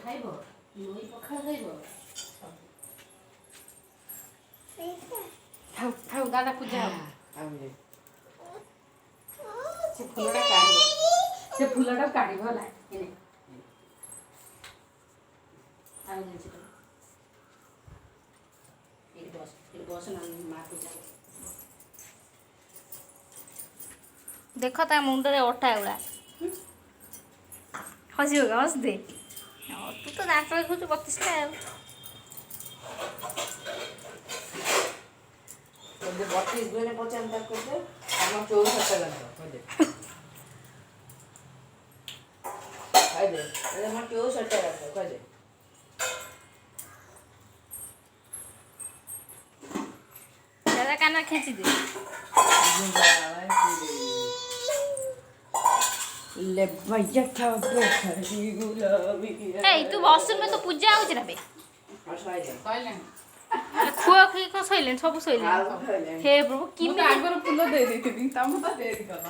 ଖାଇବ ନଈ ପଖାଳ ଖାଇବ ଥାଉ ଥାଉ ଦାଦା ପୂଜା ହବ। ସେ ଫୁଲଟା କାଢ଼ିବ ସେ ଫୁଲଟା କାଢ଼ିବ ହେଲା ଏନେ ଆଉ ଜିନିଷ ଏଠି ବସ ନା ମା ପୂଜା ଦେଖ ତା ମୁଣ୍ଡରେ ଅଟା ଗୁଡ଼ା ହସିବ କା ହସି ଦେ ତୁ ତ ଦାନ୍ତ ଦେଖୁଛୁ 32ଟା ଆଉ। ଯଦି 32 ଦୁଇରେ 50 ତାକୁ କହିଦେ ଆମ 64ଟା ଦାନ୍ତ କହିଦେ ଆମ 64ଟା ଦାନ୍ତ କହିଦେ ଦାଦା କାନ ଖେଞ୍ଚି ଦେ ଏଇ ତୁ ବସୁନୁ ତ ପୂଜା ହଉଛି ନା ବେ ଖୁଆ ଖୁଇ କଣ ଶୋଇଲେଣି ସବୁ ଶୋଇଲେଣି। ହେ ପ୍ରଭୁ ମୁଁ ତ ଆଗରୁ ଫୁଲ ଦେଇ ଦେଇଥିଲି ତମେ ତ ଡେରି କଲ।